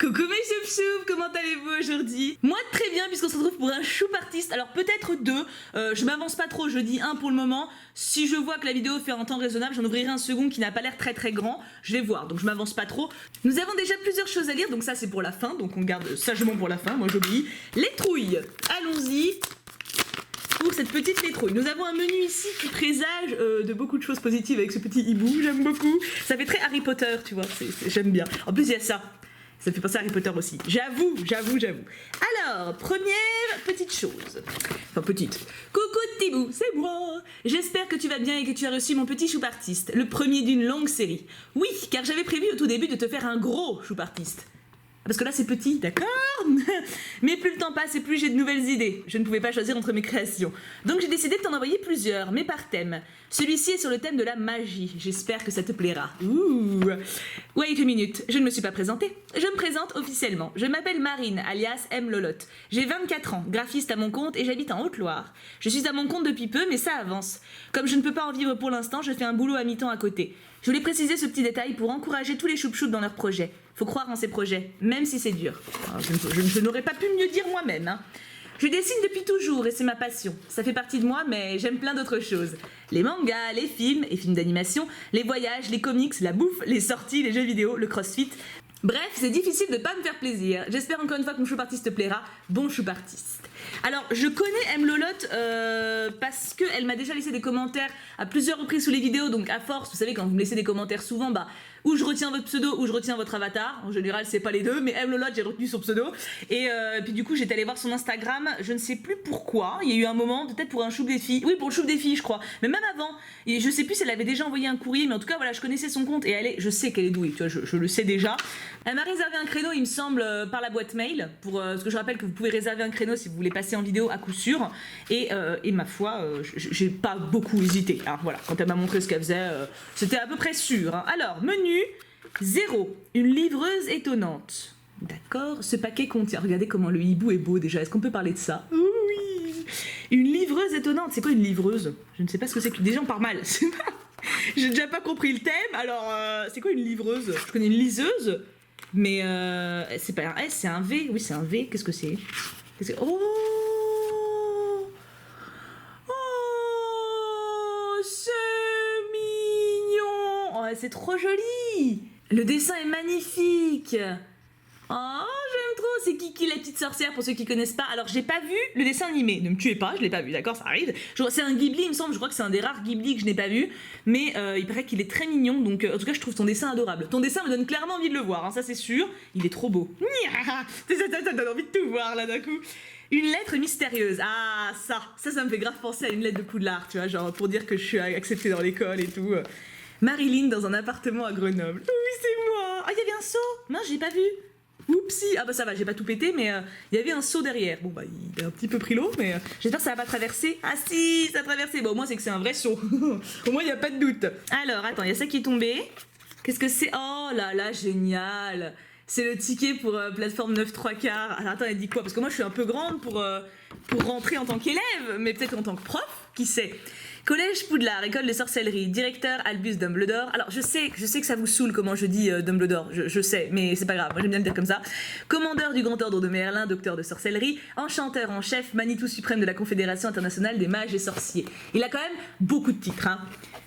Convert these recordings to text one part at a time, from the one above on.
Coucou mes choupchoups, comment allez-vous aujourd'hui? Moi très bien puisqu'on se retrouve pour un choup artiste, alors peut-être deux, je m'avance pas trop, je dis un pour le moment. Si je vois que la vidéo fait un temps raisonnable, j'en ouvrirai un second qui n'a pas l'air très grand, je vais voir, donc je m'avance pas trop. Nous avons déjà plusieurs choses à lire, donc ça c'est pour la fin, donc on garde sagement pour la fin, moi j'oublie. Les trouilles, allons-y pour cette petite létrouille. Nous avons un menu ici qui présage de beaucoup de choses positives avec ce petit hibou, j'aime beaucoup. Ça fait très Harry Potter, tu vois, j'aime bien. En plus il y a ça. Ça me fait penser à Harry Potter aussi. J'avoue. Alors, première petite chose. Enfin, petite. Coucou Tibou, c'est moi. J'espère que tu vas bien et que tu as reçu mon petit choup artiste. Le premier d'une longue série. Oui, car j'avais prévu au tout début de te faire un gros choup artiste. Parce que là c'est petit, d'accord? Mais plus le temps passe et plus j'ai de nouvelles idées. Je ne pouvais pas choisir entre mes créations. Donc j'ai décidé de t'en envoyer plusieurs, mais par thème. Celui-ci est sur le thème de la magie. J'espère que ça te plaira. Ouh. Wait a minute, je ne me suis pas présentée. Je me présente officiellement. Je m'appelle Marine, alias M. Lolotte. J'ai 24 ans, graphiste à mon compte et j'habite en Haute-Loire. Je suis à mon compte depuis peu, mais ça avance. Comme je ne peux pas en vivre pour l'instant, je fais un boulot à mi-temps à côté. Je voulais préciser ce petit détail pour encourager tous les choup-choups dans leurs projets. Faut croire en ces projets, même si c'est dur. Alors, je n'aurais pas pu mieux dire moi-même. Hein. Je dessine depuis toujours et c'est ma passion. Ça fait partie de moi, mais j'aime plein d'autres choses. Les mangas, les films et films d'animation, les voyages, les comics, la bouffe, les sorties, les jeux vidéo, le crossfit. Bref, c'est difficile de pas me faire plaisir. J'espère encore une fois que mon choup artiste te plaira. Bon choup artiste. Alors, je connais M. Lolotte parce qu'elle m'a déjà laissé des commentaires à plusieurs reprises sous les vidéos. Donc, à force, vous savez, quand vous me laissez des commentaires souvent, bah, ou je retiens votre pseudo ou je retiens votre avatar. En général, c'est pas les deux, mais M. Lolotte, j'ai retenu son pseudo. Et puis, du coup, j'étais allée voir son Instagram. Je ne sais plus pourquoi. Il y a eu un moment, peut-être pour un choup des filles. Oui, pour le choup des filles, je crois. Mais même avant. Et je sais plus si elle avait déjà envoyé un courrier, mais en tout cas, voilà, je connaissais son compte et je sais qu'elle est douée. Tu vois, je le sais déjà. Elle m'a réservé un créneau, il me semble, par la boîte mail. Parce que je rappelle que vous pouvez réserver un créneau si vous voulez passer en vidéo à coup sûr. Et ma foi, j'ai pas beaucoup hésité. Hein, voilà, quand elle m'a montré ce qu'elle faisait, c'était à peu près sûr. Hein. Alors, menu 0. Une livreuse étonnante. D'accord, ce paquet contient... Regardez comment le hibou est beau déjà. Est-ce qu'on peut parler de ça? Oui. Une livreuse étonnante. C'est quoi une livreuse? Je ne sais pas ce que c'est que... Déjà, on part mal. J'ai déjà pas compris le thème. Alors, c'est quoi une livreuse? Je connais une liseuse. Mais c'est pas un S, c'est un V. Oui, c'est un V. Qu'est-ce que c'est? Oh! Oh! C'est mignon! Oh, c'est trop joli! Le dessin est magnifique! Oh, j'aime trop! C'est Kiki la petite sorcière pour ceux qui connaissent pas. Alors, j'ai pas vu le dessin animé. Ne me tuez pas, je l'ai pas vu, d'accord? Ça arrive. C'est un Ghibli, il me semble. Je crois que c'est un des rares Ghibli que je n'ai pas vu. Mais il paraît qu'il est très mignon. Donc, en tout cas, je trouve ton dessin adorable. Ton dessin me donne clairement envie de le voir, hein, ça c'est sûr. Il est trop beau. Ça donne envie de tout voir là d'un coup. Une lettre mystérieuse. Ah, ça me fait grave penser à une lettre de Poudlard, tu vois, genre pour dire que je suis acceptée dans l'école et tout. Marilyn dans un appartement à Grenoble. Oui, c'est moi. Ah, il y avait un seau. Non, j'ai pas vu. Oupsie. Ah bah ça va, j'ai pas tout pété, mais il y avait un seau derrière. Bon bah il a un petit peu pris l'eau, mais j'espère que ça va pas traverser. Ah si, ça a traversé. Bon, au moins c'est que c'est un vrai seau. Au moins il y a pas de doute. Alors attends, il y a ça qui est tombé. Qu'est-ce que c'est? Oh là là, génial. C'est le ticket pour plateforme 9 3 quarts. Alors attends, elle dit quoi? Parce que moi je suis un peu grande pour rentrer en tant qu'élève, mais peut-être en tant que prof, qui sait. Collège Poudlard, école de sorcellerie, directeur Albus Dumbledore. Alors je sais que ça vous saoule comment je dis Dumbledore, je sais, mais c'est pas grave, moi j'aime bien le dire comme ça. Commandeur du Grand Ordre de Merlin, docteur de sorcellerie, enchanteur en chef, Manitou suprême de la Confédération internationale des mages et sorciers. Il a quand même beaucoup de titres, hein.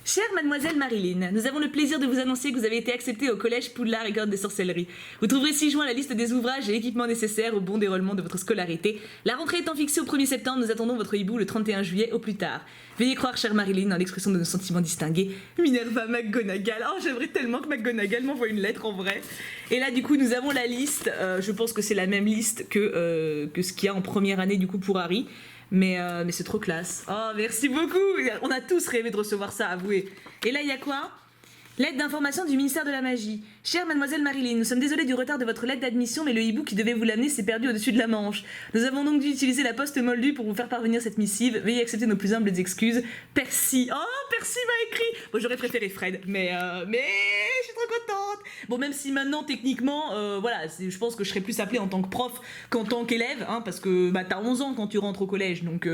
Chère mademoiselle Marilyn, nous avons le plaisir de vous annoncer que vous avez été acceptée au collège Poudlard École des sorcelleries. Vous trouverez ci-joint la liste des ouvrages et équipements nécessaires au bon déroulement de votre scolarité. La rentrée étant fixée au 1er septembre, nous attendons votre hibou le 31 juillet au plus tard. Veuillez croire, chère Marilyn, en l'expression de nos sentiments distingués. Minerva McGonagall. Oh, j'aimerais tellement que McGonagall m'envoie une lettre en vrai. Et là, du coup, nous avons la liste. Je pense que c'est la même liste que ce qu'il y a en première année, du coup, pour Harry. Mais c'est trop classe. Oh, merci beaucoup. On a tous rêvé de recevoir ça, avouez. Et là, il y a quoi? Lettre d'information du ministère de la Magie. Chère mademoiselle Marilyn, nous sommes désolés du retard de votre lettre d'admission, mais le hibou qui devait vous l'amener s'est perdu au-dessus de la Manche. Nous avons donc dû utiliser la poste moldue pour vous faire parvenir cette missive. Veuillez accepter nos plus humbles excuses. Percy. Oh, Percy m'a écrit. Bon, j'aurais préféré Fred, mais je suis trop contente. Bon, même si maintenant, techniquement, voilà, je pense que je serais plus appelée en tant que prof qu'en tant qu'élève, hein, parce que bah, t'as 11 ans quand tu rentres au collège, donc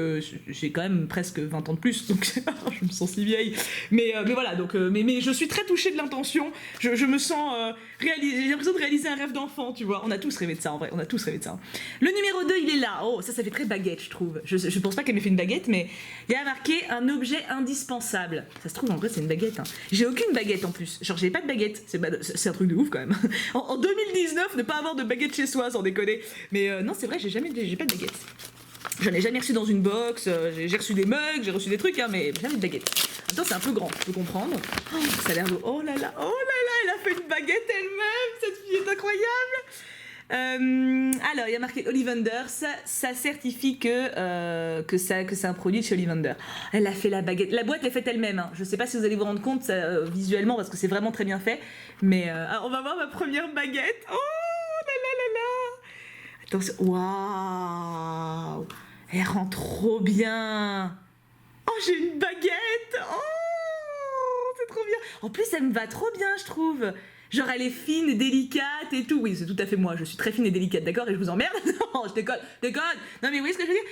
j'ai quand même presque 20 ans de plus, donc je me sens si vieille. Mais voilà, donc, mais je suis très touchée de l'intention. Je me sens j'ai l'impression de réaliser un rêve d'enfant, tu vois. On a tous rêvé de ça, en vrai, on a tous rêvé de ça. Le numéro 2, il est là. Oh, ça fait très baguette, je trouve. Je pense pas qu'elle m'ait fait une baguette, mais il y a marqué un objet indispensable. Ça se trouve, en vrai, c'est une baguette. Hein. J'ai aucune baguette, en plus. Genre, j'ai pas de baguette. C'est un truc de ouf, quand même. En 2019, ne pas avoir de baguette chez soi, sans déconner. Mais non, c'est vrai, j'ai pas de baguette. J'en ai jamais reçu dans une box, j'ai reçu des mugs, j'ai reçu des trucs, hein, mais jamais de baguette. Attends, c'est un peu grand, je peux comprendre. Oh, ça a l'air de... Oh là là, elle a fait une baguette elle-même, cette fille est incroyable. Alors, il y a marqué Ollivander, ça certifie que c'est un produit de chez Ollivander. Elle a fait la baguette, la boîte elle est faite elle-même, hein. Je sais pas si vous allez vous rendre compte visuellement, parce que c'est vraiment très bien fait, mais on va voir ma première baguette. Oh là là là là. Attention, waouh, elle rend trop bien. Oh, j'ai une baguette. Oh, c'est trop bien. En plus, elle me va trop bien, je trouve. Genre, elle est fine et délicate et tout. Oui, c'est tout à fait moi. Je suis très fine et délicate, d'accord? Et je vous emmerde? Non, je déconne. Non, mais vous voyez ce que je veux dire?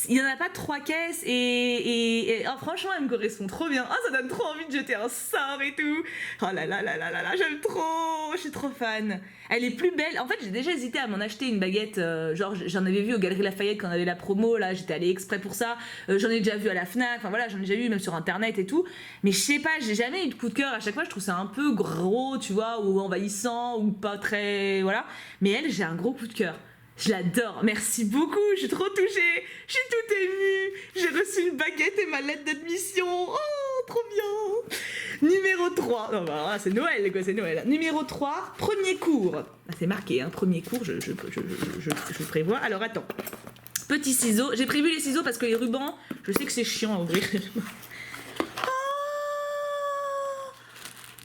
Il n'y en a pas 3 caisses et oh, franchement, elle me correspond trop bien. Oh, ça donne trop envie de jeter un sort et tout. Oh là là là là là là, j'aime trop. Je suis trop fan. Elle est plus belle. En fait, j'ai déjà hésité à m'en acheter une baguette. Genre, j'en avais vu aux Galeries Lafayette quand on avait la promo. Là, j'étais allée exprès pour ça. J'en ai déjà vu à la Fnac. Enfin voilà, j'en ai déjà vu même sur internet et tout. Mais je sais pas, j'ai jamais eu de coup de cœur. À chaque fois, je trouve ça un peu gros, tu vois, ou envahissant, ou pas très. Voilà. Mais elle, j'ai un gros coup de cœur. Je l'adore, merci beaucoup, je suis trop touchée, je suis toute émue, j'ai reçu une baguette et ma lettre d'admission, oh, trop bien. Numéro 3, non bah c'est Noël quoi, c'est Noël. Numéro 3, premier cours. Ah, c'est marqué, hein, premier cours, je prévois. Alors attends, petits ciseaux, j'ai prévu les ciseaux parce que les rubans, je sais que c'est chiant à ouvrir. Oh,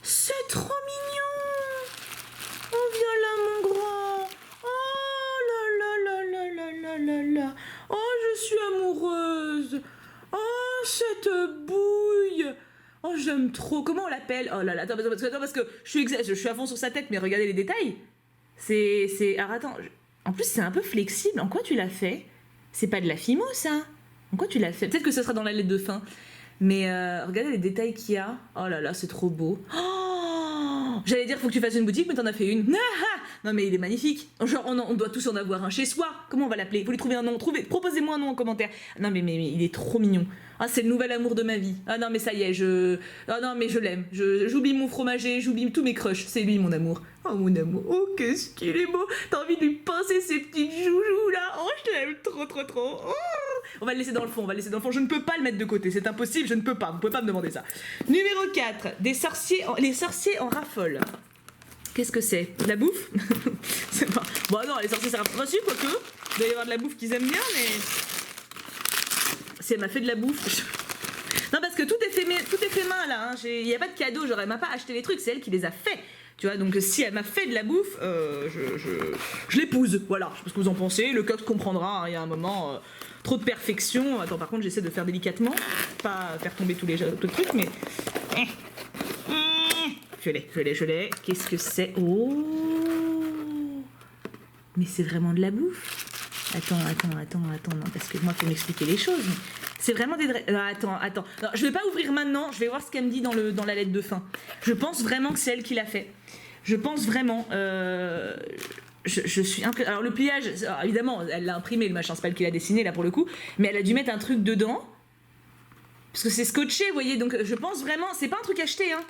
c'est trop mignon. Oh, viens là mon grand. Oh, je suis amoureuse. Oh, cette bouille. Oh, j'aime trop. Comment on l'appelle? Oh là là, attends, parce que je suis à fond sur sa tête, mais regardez les détails. Alors attends, en plus c'est un peu flexible. En quoi tu l'as fait? C'est pas de la fimo, ça? En quoi tu l'as fait? Peut-être que ce sera dans la lettre de fin. Mais regardez les détails qu'il y a. Oh là là, c'est trop beau. Oh, j'allais dire, faut que tu fasses une boutique, mais t'en as fait une. Non mais il est magnifique. Genre on doit tous en avoir un chez soi. Comment on va l'appeler? Faut lui trouver un nom. Proposez-moi un nom en commentaire. Non mais il est trop mignon. Ah, c'est le nouvel amour de ma vie. Ah non mais ça y est, ah non mais je l'aime. J'oublie mon fromager, j'oublie tous mes crushs. C'est lui mon amour. Oh mon amour. Oh qu'est-ce qu'il est beau. T'as envie de lui pincer ses petites joujoux là. Oh je l'aime trop. Oh. On va le laisser dans le fond, Je ne peux pas le mettre de côté, c'est impossible, je ne peux pas. Vous pouvez pas me demander ça. Numéro 4, les sorciers en raffolent. Qu'est-ce que c'est? De la bouffe? C'est pas... Bon non, les sorciers ça raffolent. Enfin si, quoique. Il doit y avoir de la bouffe qu'ils aiment bien, mais... Si elle m'a fait de la bouffe... Non, parce que tout est fait main là, hein. Il n'y a pas de cadeau, genre elle m'a pas acheté les trucs, c'est elle qui les a fait. Tu vois, donc si elle m'a fait de la bouffe, je l'épouse. Voilà, je sais pas ce que vous en pensez, le coq comprendra, hein, il y a un moment... Trop de perfection. Attends, par contre, j'essaie de faire délicatement. Pas faire tomber tous les trucs, mais... Je l'ai. Qu'est-ce que c'est? Oh, mais c'est vraiment de la bouffe. Attends, non, parce que moi, il faut m'expliquer les choses. C'est vraiment des... Attends. Non, je vais pas ouvrir maintenant, je vais voir ce qu'elle me dit dans la lettre de fin. Je pense vraiment que c'est elle qui l'a fait. Je pense vraiment... Je suis alors le pliage, alors évidemment elle l'a imprimé le machin, c'est pas elle qui l'a dessiné là pour le coup, mais elle a dû mettre un truc dedans parce que c'est scotché, vous voyez, donc je pense vraiment, c'est pas un truc acheté hein.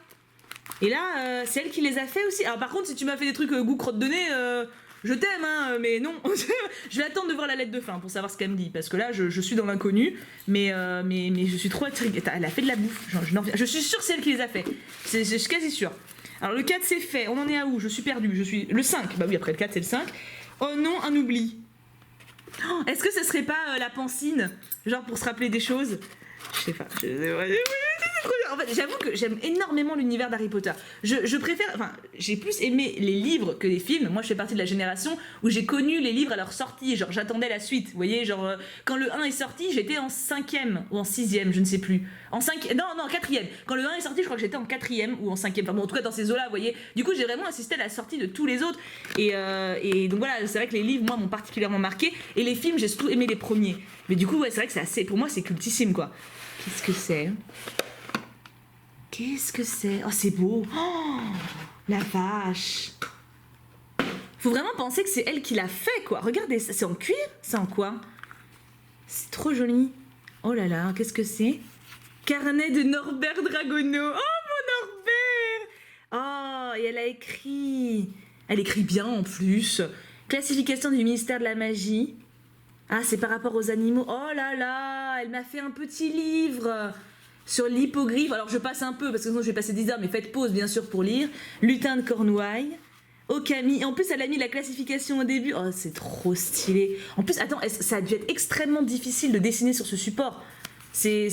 Et là c'est elle qui les a fait aussi. Alors par contre si tu m'as fait des trucs goût crotte de nez, je t'aime hein, mais non. Je vais attendre de voir la lettre de fin pour savoir ce qu'elle me dit, parce que là je suis dans l'inconnu, mais je suis trop intriguée. Elle a fait de la bouffe, je suis sûre que c'est elle qui les a fait, je suis quasi sûre. Alors le 4 c'est fait, on en est à où? Je suis perdue, le 5, bah oui après le 4 c'est le 5. Oh non, un oubli. Oh, est-ce que ce serait pas la pancine? Genre pour se rappeler des choses? Je sais pas, en fait, j'avoue que j'aime énormément l'univers d'Harry Potter. Je préfère, enfin, j'ai plus aimé les livres que les films. Moi, je fais partie de la génération où j'ai connu les livres à leur sortie. Genre, j'attendais la suite. Vous voyez, genre, quand le 1 est sorti, j'étais en 5e ou en 6e, je ne sais plus. En 4e. Quand le 1 est sorti, je crois que j'étais en 4e ou en 5e. Enfin bon, en tout cas, dans ces eaux-là, vous voyez. Du coup, j'ai vraiment assisté à la sortie de tous les autres. Et donc voilà, c'est vrai que les livres, moi, m'ont particulièrement marqué. Et les films, j'ai surtout aimé les premiers. Mais du coup, ouais, c'est vrai que c'est assez, pour moi, c'est cultissime, quoi. Qu'est-ce que c'est? Qu'est-ce que c'est? Oh, c'est beau. Oh, la vache. Faut vraiment penser que c'est elle qui l'a fait, quoi. Regardez, c'est en cuir? C'est en quoi? C'est trop joli. Oh là là, qu'est-ce que c'est? Carnet de Norbert Dragono. Oh, mon Norbert! Oh, et elle a écrit... Elle écrit bien, en plus. Classification du ministère de la magie. Ah, c'est par rapport aux animaux. Oh là là, elle m'a fait un petit livre sur l'hippogriffe. Alors, je passe un peu, parce que sinon je vais passer 10 heures, mais faites pause, bien sûr, pour lire. Lutin de Cornouailles. Okami. En plus, elle a mis la classification au début. Oh, c'est trop stylé. En plus, attends, ça a dû être extrêmement difficile de dessiner sur ce support. C'est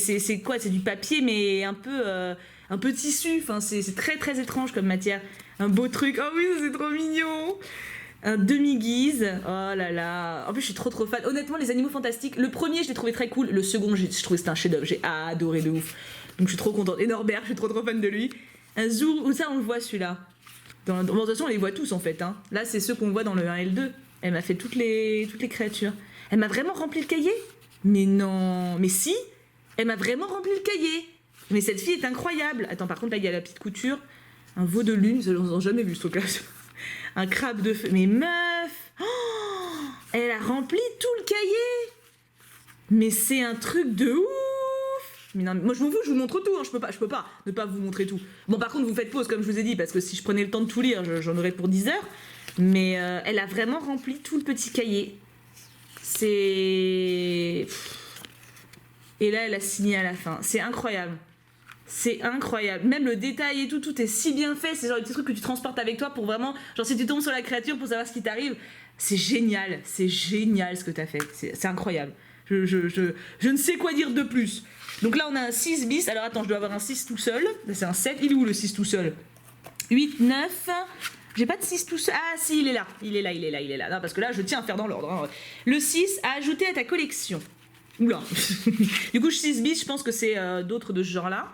quoi? C'est du papier, mais un peu tissu. Enfin, c'est très très étrange comme matière. Un beau truc. Oh oui, c'est trop mignon. Un demi-guise. Oh là là. En plus, je suis trop fan. Honnêtement, les animaux fantastiques. Le premier, je l'ai trouvé très cool. Le second, je trouvais que c'était un chef-d'œuvre. J'ai adoré de ouf. Donc, je suis trop contente. Et Norbert, je suis trop fan de lui. Un Zour. Où ça, on le voit celui-là? Bon, de toute façon, on les voit tous en fait. Hein. Là, c'est ceux qu'on voit dans le 1 et le 2. Elle m'a fait toutes les créatures. Elle m'a vraiment rempli le cahier? Mais non. Mais si. Elle m'a vraiment rempli le cahier. Mais cette fille est incroyable. Attends, par contre, là, il y a la petite couture. Un veau de lune. Je n'ai jamais vu ce truc-là. Un crabe de feu. Mais meuf, oh, elle a rempli tout le cahier. Mais c'est un truc de ouf. Mais non, moi je m'en fous, je vous montre tout. Hein. Je peux pas ne pas vous montrer tout. Bon, par contre, vous faites pause, comme je vous ai dit, parce que si je prenais le temps de tout lire, j'en aurais pour 10 heures. Mais elle a vraiment rempli tout le petit cahier. C'est... Et là, elle a signé à la fin. C'est incroyable. C'est incroyable. Même le détail et tout, tout est si bien fait. C'est genre des petits trucs que tu transportes avec toi pour vraiment... Genre si tu tombes sur la créature pour savoir ce qui t'arrive, c'est génial. C'est génial ce que t'as fait. C'est incroyable. Je ne sais quoi dire de plus. Donc là, on a un 6 bis. Alors attends, je dois avoir un 6 tout seul. Là, c'est un 7. Il est où le 6 tout seul? 8, 9... J'ai pas de 6 tout seul. Ah si, il est là. Il est là. Non, parce que là, je tiens à faire dans l'ordre. Hein. Le 6 à ajouter à ta collection. Oula. Du coup, 6 bis, je pense que c'est d'autres de ce genre-là.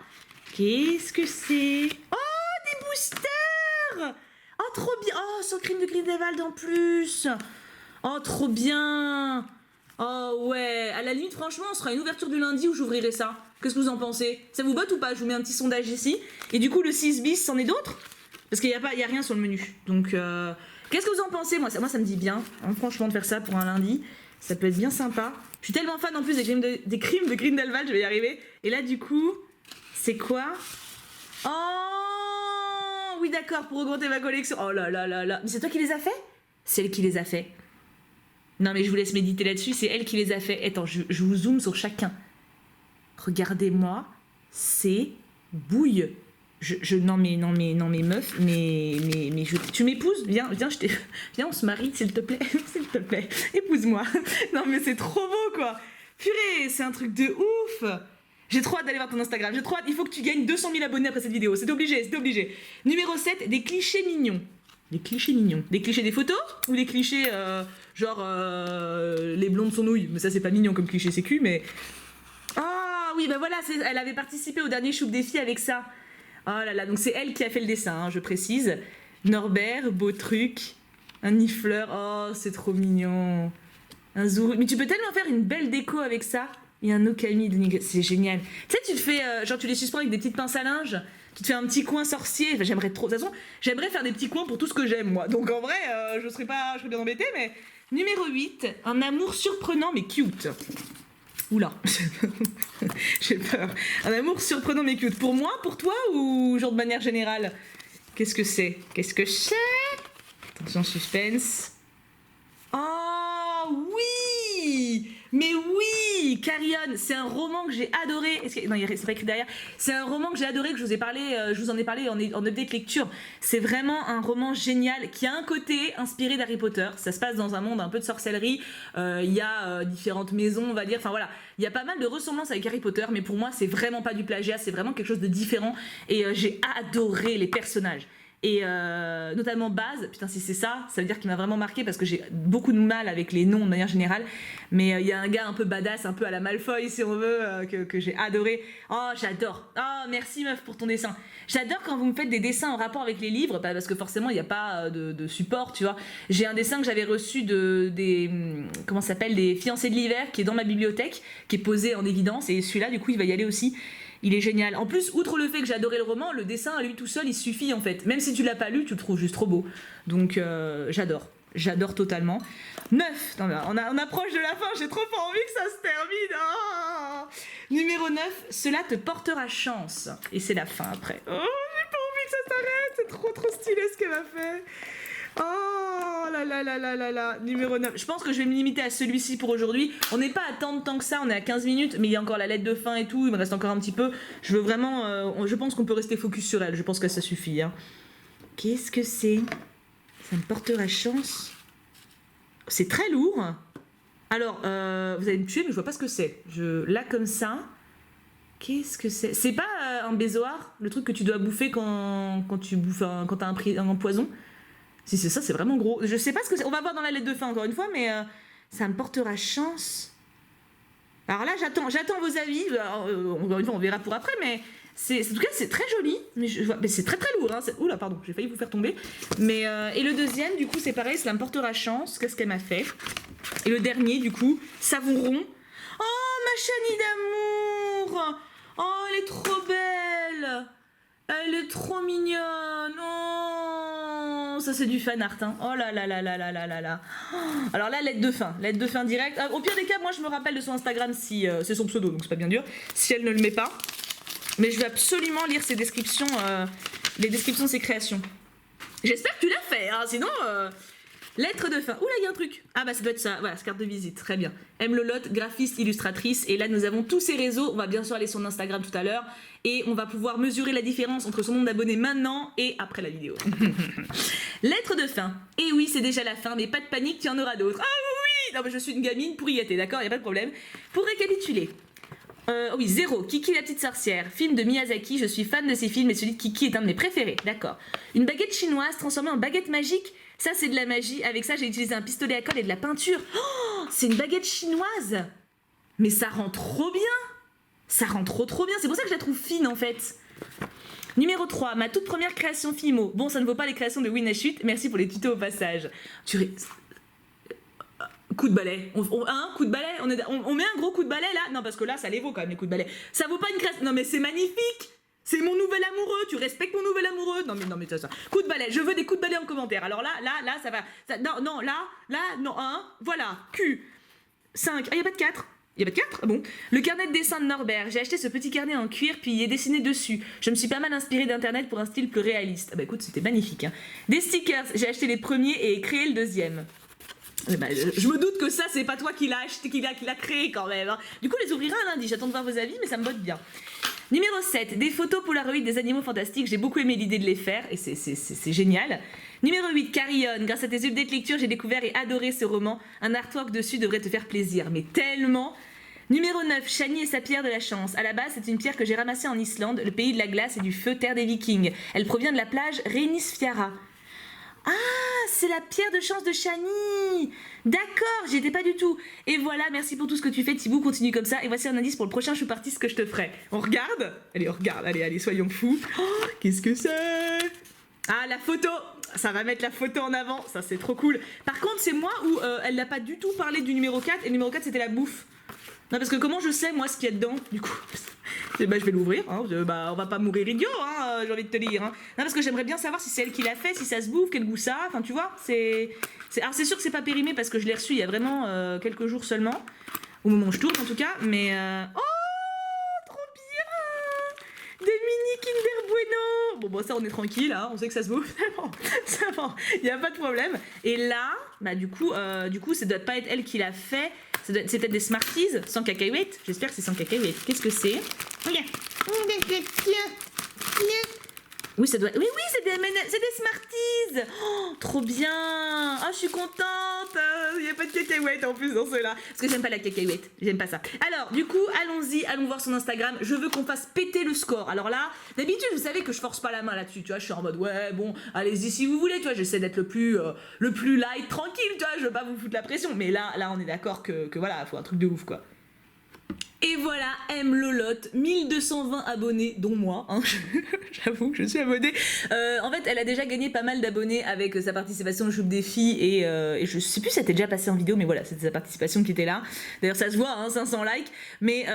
Qu'est-ce que c'est? Oh, des boosters! Oh, trop bien! Oh, sans crime de Grindelwald en plus! Oh, trop bien! Oh, ouais. À la limite, franchement, on sera une ouverture du lundi où j'ouvrirai ça. Qu'est-ce que vous en pensez? Ça vous botte ou pas? Je vous mets un petit sondage ici. Et du coup, le 6 bis, c'en est d'autres? Parce qu'il n'y a rien sur le menu. Donc, qu'est-ce que vous en pensez? Moi, ça me dit bien. Hein, franchement, de faire ça pour un lundi, ça peut être bien sympa. Je suis tellement fan en plus des crimes de Grindelwald, je vais y arriver. Et là, du coup... C'est quoi? Oh oui, d'accord, pour augmenter ma collection. Oh là là là là. Mais c'est toi qui les as fait? C'est elle qui les a fait. Non mais je vous laisse méditer là-dessus, c'est elle qui les a fait. Attends, je vous zoome sur chacun. Regardez-moi, c'est bouille. Non mais meuf, tu m'épouses? Viens, viens, on se marie, s'il te plaît. S'il te plaît, épouse-moi. Non mais c'est trop beau quoi. Purée, c'est un truc de ouf. J'ai trop hâte d'aller voir ton Instagram, j'ai trop hâte, il faut que tu gagnes 200 000 abonnés après cette vidéo, c'est obligé. Numéro 7, des clichés mignons. Des clichés mignons. Des clichés des photos? Ou des clichés genre les blondes sont nouilles? Mais ça c'est pas mignon comme cliché, c'est cul, mais... Ah oui, bah voilà, elle avait participé au dernier Choupe des filles avec ça. Oh là là, donc c'est elle qui a fait le dessin, hein, je précise. Norbert, beau truc. Un nifleur, oh c'est trop mignon. Un zourou, mais tu peux tellement faire une belle déco avec ça. Il y a un okami de Nick, c'est génial. Tu sais, tu te fais, genre tu les suspends avec des petites pinces à linge, tu te fais un petit coin sorcier, enfin, j'aimerais trop, de toute façon, j'aimerais faire des petits coins pour tout ce que j'aime, moi. Donc en vrai, je serais bien embêtée, mais... Numéro 8, un amour surprenant mais cute. Oula, j'ai peur. Un amour surprenant mais cute. Pour moi, pour toi ou genre de manière générale? Qu'est-ce que c'est? Attention, suspense. Oh oui! Mais oui! Carrion, c'est un roman que j'ai adoré. Non, c'est pas écrit derrière. C'est un roman que j'ai adoré, que je vous en ai parlé en update lecture. C'est vraiment un roman génial qui a un côté inspiré d'Harry Potter. Ça se passe dans un monde un peu de sorcellerie. Il y a différentes maisons, on va dire. Enfin voilà, il y a pas mal de ressemblances avec Harry Potter, mais pour moi, c'est vraiment pas du plagiat. C'est vraiment quelque chose de différent. Et j'ai adoré les personnages. Et notamment Baz, putain si c'est ça, ça veut dire qu'il m'a vraiment marqué parce que j'ai beaucoup de mal avec les noms de manière générale. Mais il y a un gars un peu badass, un peu à la Malfoy si on veut, que j'ai adoré. Oh j'adore, oh merci meuf pour ton dessin. J'adore quand vous me faites des dessins en rapport avec les livres, parce que forcément il n'y a pas de support, tu vois. J'ai un dessin que j'avais reçu des fiancés de l'hiver qui est dans ma bibliothèque, qui est posé en évidence, et celui-là du coup il va y aller aussi. Il est génial. En plus, outre le fait que j'ai adoré le roman, le dessin à lui tout seul, il suffit en fait. Même si tu l'as pas lu, tu le trouves juste trop beau. Donc j'adore. J'adore totalement. 9. Non, on approche de la fin, j'ai trop pas envie que ça se termine. Oh. Numéro 9. Cela te portera chance. Et c'est la fin après. Oh, j'ai pas envie que ça s'arrête. C'est trop stylé ce qu'elle m'a fait. Oh là là là là là là. Numéro 9. Je pense que je vais me limiter à celui-ci pour aujourd'hui. On n'est pas à tant de temps que ça, on est à 15 minutes, mais il y a encore la lettre de fin et tout, il me reste encore un petit peu. Je veux vraiment... je pense qu'on peut rester focus sur elle, je pense que ça suffit. Hein. Qu'est-ce que c'est? Ça me portera chance. C'est très lourd. Alors, vous allez me tuer, mais je vois pas ce que c'est. Là, comme ça... Qu'est-ce que c'est? C'est pas un bézoard? Le truc que tu dois bouffer quand tu bouffes quand t'as un poison? Si c'est ça, c'est vraiment gros. Je sais pas ce que c'est. On va voir dans la lettre de fin encore une fois, mais ça me portera chance. Alors là, j'attends vos avis. Encore une fois, on verra pour après, mais en tout cas, c'est très joli. Mais c'est très lourd. Hein. Oula, pardon, j'ai failli vous faire tomber. Mais et le deuxième, du coup, c'est pareil, cela me portera chance. Qu'est-ce qu'elle m'a fait? Et le dernier, du coup, savouron. Oh, ma Chani d'amour! Oh, elle est trop belle! Elle est trop mignonne! Oh, ça c'est du fan art, hein. Oh là là là là là là là là. Alors là, lettre de fin direct. Au pire des cas, moi je me rappelle de son Instagram si c'est son pseudo, donc c'est pas bien dur. Si elle ne le met pas, mais je vais absolument lire ses descriptions, les descriptions de ses créations. J'espère que tu l'as fait, hein, sinon. Lettre de fin. Oula, il y a un truc. Ah bah ça doit être ça. Voilà, carte de visite. Très bien. M. Lolotte, graphiste, illustratrice. Et là, nous avons tous ses réseaux. On va bien sûr aller sur son Instagram tout à l'heure. Et on va pouvoir mesurer la différence entre son nombre d'abonnés maintenant et après la vidéo. Lettre de fin. Et oui, c'est déjà la fin, mais pas de panique, il y en aura d'autres. Ah oui. Non, mais je suis une gamine pour y être, d'accord, il n'y a pas de problème. Pour récapituler. Oui, 0. Kiki la petite sorcière. Film de Miyazaki. Je suis fan de ces films et celui de Kiki est un de mes préférés. D'accord. Une baguette chinoise transformée en baguette magique. Ça, c'est de la magie. Avec ça, j'ai utilisé un pistolet à colle et de la peinture. Oh, c'est une baguette chinoise. Mais ça rend trop bien. Ça rend trop bien. C'est pour ça que je la trouve fine, en fait. Numéro 3. Ma toute première création Fimo. Bon, ça ne vaut pas les créations de Winachute. Merci pour les tutos au passage. Coup de balai. Coup de balai. On met un gros coup de balai, là? Non, parce que là, ça les vaut quand même, les coups de balai. Ça vaut pas une création. Non, mais c'est magnifique. C'est mon nouvel amoureux, tu respectes mon nouvel amoureux. Non mais ça. Coup de balai, je veux des coups de balai en commentaire. Alors là, ça va. Non, non, 1, voilà, Q. 5, ah, y a pas de 4. Y a pas de 4? Ah bon. Le carnet de dessin de Norbert. J'ai acheté ce petit carnet en cuir, puis y ai dessiné dessus. Je me suis pas mal inspirée d'internet pour un style plus réaliste. Ah bah écoute, c'était magnifique. Hein. Des stickers, j'ai acheté les premiers et créé le deuxième. Bah, je me doute que ça, c'est pas toi qui l'a acheté, qui l'a créé quand même. Hein. Du coup, on les ouvrira un lundi. J'attends de voir vos avis, mais ça me botte bien. Numéro 7, des photos Polaroid des animaux fantastiques. J'ai beaucoup aimé l'idée de les faire et c'est génial. Numéro 8, Carillon. Grâce à tes updates lecture, j'ai découvert et adoré ce roman. Un artwork dessus devrait te faire plaisir, mais tellement. Numéro 9, Chani et sa pierre de la chance. À la base, c'est une pierre que j'ai ramassée en Islande, le pays de la glace et du feu, terre des Vikings. Elle provient de la plage Reynisfjara. Ah, c'est la pierre de chance de Chani. D'accord, j'y étais pas du tout. Et voilà, merci pour tout ce que tu fais, Thibaut, continue comme ça. Et voici un indice pour le prochain Chou Party, ce que je te ferai. On regarde? Allez, on regarde, allez, soyons fous. Oh, qu'est-ce que c'est? Ah, la photo. Ça va mettre la photo en avant, ça c'est trop cool. Par contre, c'est moi où elle n'a pas du tout parlé du numéro 4, et le numéro 4 c'était la bouffe. Non, parce que comment je sais, moi, ce qu'il y a dedans, du coup? Bah, je vais l'ouvrir, hein. On va pas mourir idiot, hein, j'ai envie de te dire. Hein. Non, parce que j'aimerais bien savoir si c'est elle qui l'a fait, si ça se bouffe, quel goût ça a, enfin, tu vois, Alors, c'est sûr que c'est pas périmé parce que je l'ai reçu il y a vraiment quelques jours seulement, au moment où je tourne en tout cas, mais... Oh, trop bien! Des mini Kinder Bueno! Bon, ça, on est tranquille, hein, on sait que ça se bouffe, ça va, il y a pas de problème. Et là, bah, du coup, ça doit pas être elle qui l'a fait. C'est peut-être des Smarties sans cacahuètes. J'espère que c'est sans cacahuètes. Qu'est-ce que c'est? Regarde. Oui, ça doit. Oui, c'est des Smarties. Oh, trop bien. Ah, je suis contente. Il n'y a pas de cacahuètes en plus dans ceux-là. Parce que j'aime pas la cacahuète. J'aime pas ça. Alors, du coup, allons voir son Instagram. Je veux qu'on fasse péter le score. Alors là, d'habitude, vous savez que je force pas la main là-dessus. Tu vois, je suis en mode, ouais, bon, allez-y si vous voulez. Tu vois, j'essaie d'être le plus light, tranquille. Tu vois, je veux pas vous foutre la pression. Mais là, on est d'accord que voilà, faut un truc de ouf, quoi. Et voilà, M Lolotte, 1220 abonnés, dont moi, hein. J'avoue que je suis abonnée. En fait, elle a déjà gagné pas mal d'abonnés avec sa participation au Joue Défi et je sais plus si elle était déjà passée en vidéo, mais voilà, c'était sa participation qui était là. D'ailleurs, ça se voit, hein, 500 likes. Mais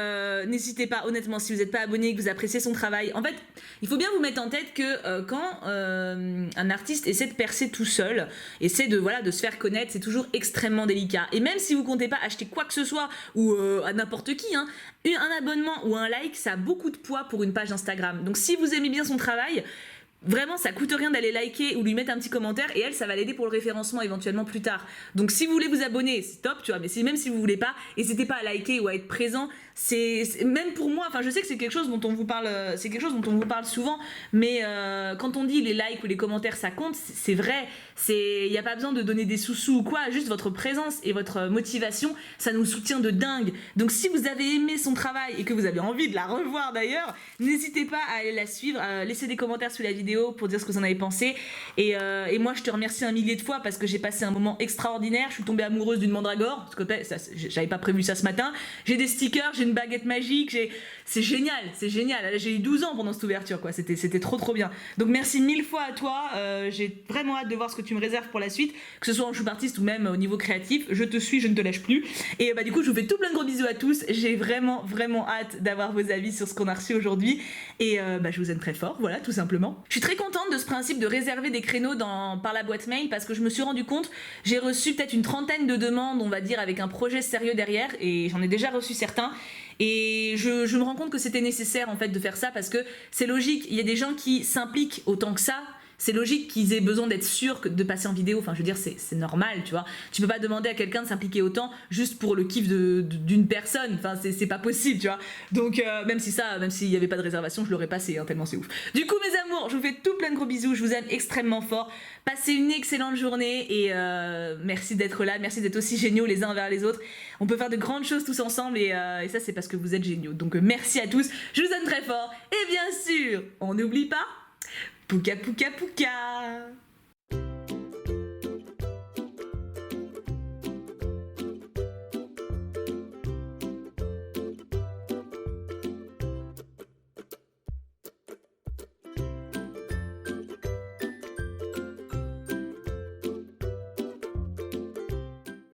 n'hésitez pas, honnêtement, si vous n'êtes pas abonné, que vous appréciez son travail. En fait, il faut bien vous mettre en tête que quand un artiste essaie de percer tout seul, essaie de, voilà, de se faire connaître, c'est toujours extrêmement délicat. Et même si vous comptez pas acheter quoi que ce soit, ou à n'importe qui, hein, un abonnement ou un like, ça a beaucoup de poids pour une page Instagram. Donc si vous aimez bien son travail, vraiment, ça coûte rien d'aller liker ou lui mettre un petit commentaire et elle, ça va l'aider pour le référencement éventuellement plus tard. Donc si vous voulez vous abonner, c'est top, tu vois, mais même si vous voulez pas, n'hésitez pas à liker ou à être présent. C'est même pour moi, enfin je sais que c'est quelque chose dont on vous parle, souvent, mais quand on dit les likes ou les commentaires ça compte, c'est vrai, il n'y a pas besoin de donner des sous-sous ou quoi, juste votre présence et votre motivation, ça nous soutient de dingue. Donc si vous avez aimé son travail et que vous avez envie de la revoir d'ailleurs, n'hésitez pas à aller la suivre, laissez des commentaires sous la vidéo pour dire ce que vous en avez pensé. Et moi je te remercie un millier de fois parce que j'ai passé un moment extraordinaire, je suis tombée amoureuse d'une mandragore, parce que j'avais pas prévu ça ce matin, j'ai des stickers, j'ai une baguette magique, c'est génial, j'ai eu 12 ans pendant cette ouverture quoi, c'était trop bien. Donc merci 1000 fois à toi, j'ai vraiment hâte de voir ce que tu me réserves pour la suite, que ce soit en Joue Artiste ou même au niveau créatif, je te suis, je ne te lâche plus. Et du coup je vous fais tout plein de gros bisous à tous, j'ai vraiment hâte d'avoir vos avis sur ce qu'on a reçu aujourd'hui et je vous aime très fort, voilà tout simplement. Je suis très contente de ce principe de réserver des créneaux par la boîte mail parce que je me suis rendu compte, j'ai reçu peut-être une trentaine de demandes, on va dire, avec un projet sérieux derrière et j'en ai déjà reçu certains. Et je me rends compte que c'était nécessaire en fait de faire ça parce que c'est logique, il y a des gens qui s'impliquent autant que ça. C'est logique qu'ils aient besoin d'être sûrs de passer en vidéo, enfin je veux dire c'est normal, tu vois. Tu peux pas demander à quelqu'un de s'impliquer autant juste pour le kiff d'une personne, enfin c'est pas possible, tu vois. Donc même s'il y avait pas de réservation, je l'aurais passé, hein, tellement c'est ouf. Du coup mes amours, je vous fais tout plein de gros bisous, je vous aime extrêmement fort. Passez une excellente journée et merci d'être là, merci d'être aussi géniaux les uns envers les autres. On peut faire de grandes choses tous ensemble et ça c'est parce que vous êtes géniaux. Donc merci à tous, je vous aime très fort et bien sûr, on n'oublie pas Pouka pouka pouka.